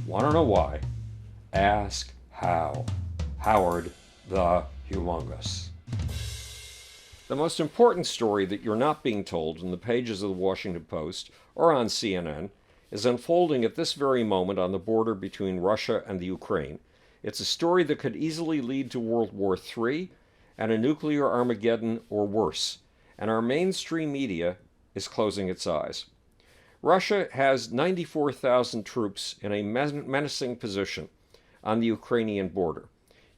Want to know why? Ask how. Howard the Humongous. The most important story that you're not being told in the pages of the Washington Post or on CNN is unfolding at this very moment on the border between Russia and the Ukraine. It's a story that could easily lead to World War III and a nuclear Armageddon or worse, and our mainstream media is closing its eyes. Russia has 94,000 troops in a menacing position on the Ukrainian border.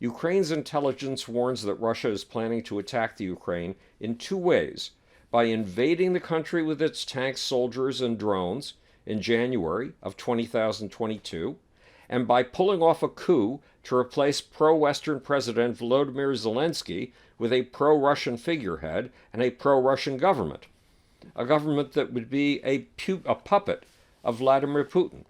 Ukraine's intelligence warns that Russia is planning to attack the Ukraine in two ways: by invading the country with its tanks, soldiers, and drones in January of 2022, and by pulling off a coup to replace pro-Western President Volodymyr Zelensky with a pro-Russian figurehead and a pro-Russian government, a government that would be a puppet of Vladimir Putin.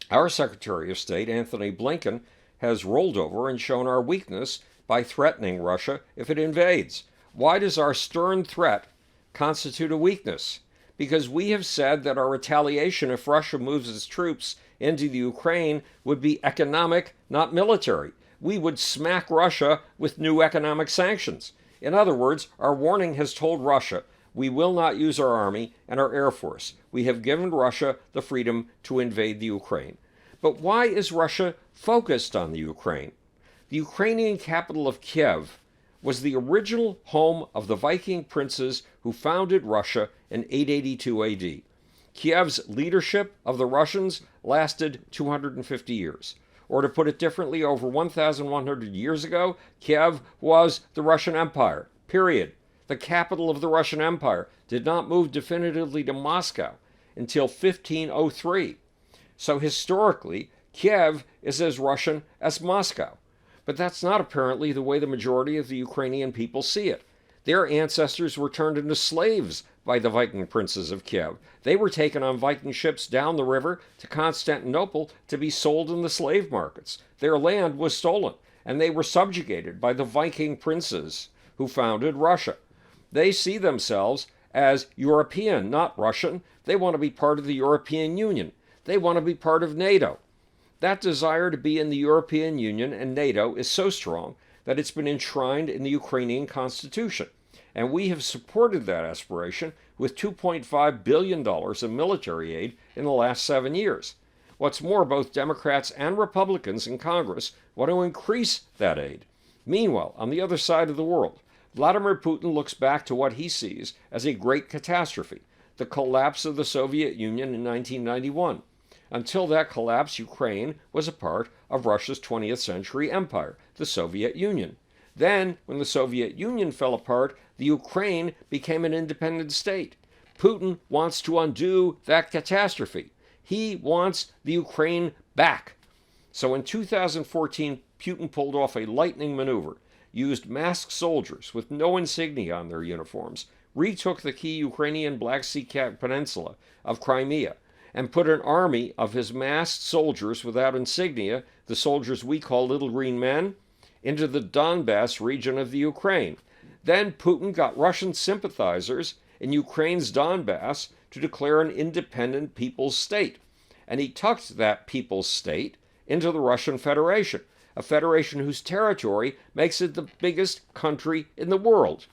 Our Secretary of State, Antony Blinken, has rolled over and shown our weakness by threatening Russia if it invades. Why does our stern threat constitute a weakness? Because we have said that our retaliation if Russia moves its troops into the Ukraine would be economic, not military. We would smack Russia with new economic sanctions. In other words, our warning has told Russia we will not use our army and our air force. We have given Russia the freedom to invade the Ukraine. But why is Russia focused on the Ukraine? The Ukrainian capital of Kiev was the original home of the Viking princes who founded Russia in 882 AD. Kiev's leadership of the Russians lasted 250 years. Or to put it differently, over 1,100 years ago, Kiev was the Russian Empire, period. The capital of the Russian Empire did not move definitively to Moscow until 1503. So historically, Kiev is as Russian as Moscow. But that's not apparently the way the majority of the Ukrainian people see it. Their ancestors were turned into slaves by the Viking princes of Kiev. They were taken on Viking ships down the river to Constantinople to be sold in the slave markets. Their land was stolen, and they were subjugated by the Viking princes who founded Russia. They see themselves as European, not Russian. They want to be part of the European Union. They want to be part of NATO. That desire to be in the European Union and NATO is so strong that it's been enshrined in the Ukrainian constitution. And we have supported that aspiration with $2.5 billion in military aid in the last 7 years. What's more, both Democrats and Republicans in Congress want to increase that aid. Meanwhile, on the other side of the world, Vladimir Putin looks back to what he sees as a great catastrophe, the collapse of the Soviet Union in 1991. Until that collapse, Ukraine was a part of Russia's 20th century empire, the Soviet Union. Then, when the Soviet Union fell apart, the Ukraine became an independent state. Putin wants to undo that catastrophe. He wants the Ukraine back. So in 2014, Putin pulled off a lightning maneuver, used masked soldiers with no insignia on their uniforms, retook the key Ukrainian Black Sea peninsula of Crimea, and put an army of his masked soldiers without insignia, the soldiers we call Little Green Men, into the Donbass region of the Ukraine. Then Putin got Russian sympathizers in Ukraine's Donbass to declare an independent people's state. And he tucked that people's state into the Russian Federation, a federation whose territory makes it the biggest country in the world.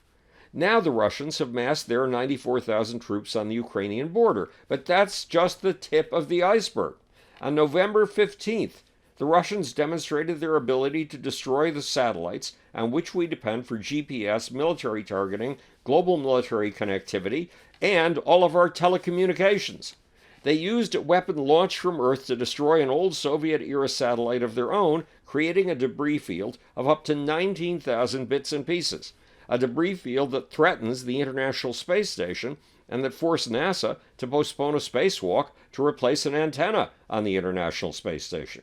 Now the Russians have massed their 94,000 troops on the Ukrainian border, but that's just the tip of the iceberg. On November 15th, the Russians demonstrated their ability to destroy the satellites on which we depend for GPS, military targeting, global military connectivity, and all of our telecommunications. They used a weapon launched from Earth to destroy an old Soviet-era satellite of their own, creating a debris field of up to 19,000 bits and pieces. A debris field that threatens the International Space Station and that forced NASA to postpone a spacewalk to replace an antenna on the International Space Station.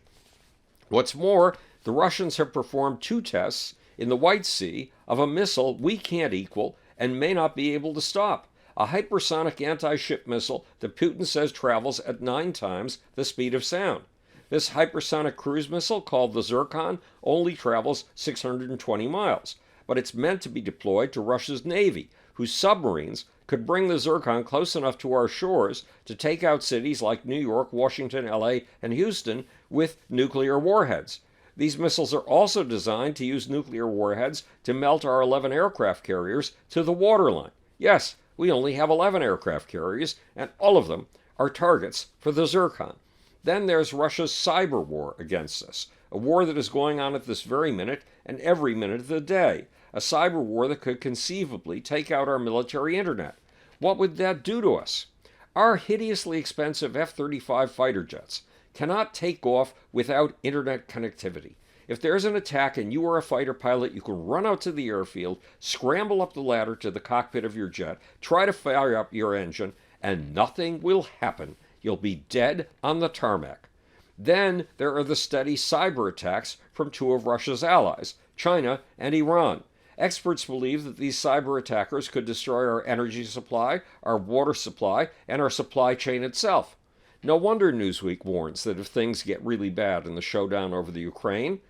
What's more, the Russians have performed 2 tests in the White Sea of a missile we can't equal and may not be able to stop. A hypersonic anti-ship missile that Putin says travels at 9 times the speed of sound. This hypersonic cruise missile, called the Zircon, only travels 620 miles. But it's meant to be deployed to Russia's Navy, whose submarines could bring the zircon close enough to our shores to take out cities like New York, Washington, LA, and Houston with nuclear warheads. These missiles are also designed to use nuclear warheads to melt our 11 aircraft carriers to the waterline. Yes, we only have 11 aircraft carriers, and all of them are targets for the zircon. Then there's Russia's cyber war against us, a war that is going on at this very minute and every minute of the day, a cyber war that could conceivably take out our military internet. What would that do to us? Our hideously expensive F-35 fighter jets cannot take off without internet connectivity. If there's an attack and you are a fighter pilot, you can run out to the airfield, scramble up the ladder to the cockpit of your jet, try to fire up your engine, and nothing will happen. You'll be dead on the tarmac. Then there are the steady cyber attacks from two of Russia's allies, China and Iran. Experts believe that these cyber attackers could destroy our energy supply, our water supply, and our supply chain itself. No wonder Newsweek warns that if things get really bad in the showdown over the Ukraine,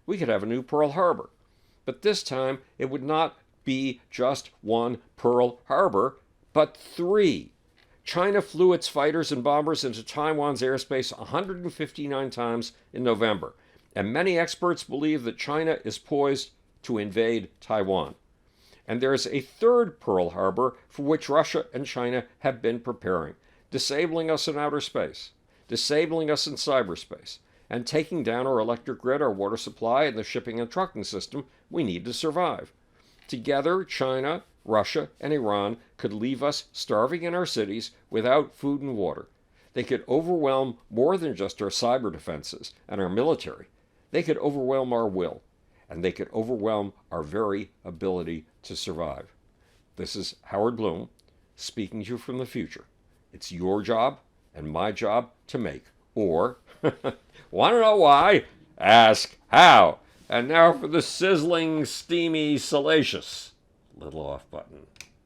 we could have a new Pearl Harbor. But this time, it would not be just one Pearl Harbor, but three. China flew its fighters and bombers into Taiwan's airspace 159 times in November, and many experts believe that China is poised to invade Taiwan. And there is a third Pearl Harbor for which Russia and China have been preparing, disabling us in outer space, disabling us in cyberspace, and taking down our electric grid, our water supply, and the shipping and trucking system we need to survive. Together, China, Russia, and Iran could leave us starving in our cities without food and water. They could overwhelm more than just our cyber defenses and our military. They could overwhelm our will, and they could overwhelm our very ability to survive. This is Howard Bloom speaking to you from the future. It's your job and my job to make. Or, want to know why? Ask how. And now for the sizzling, steamy, salacious little off button.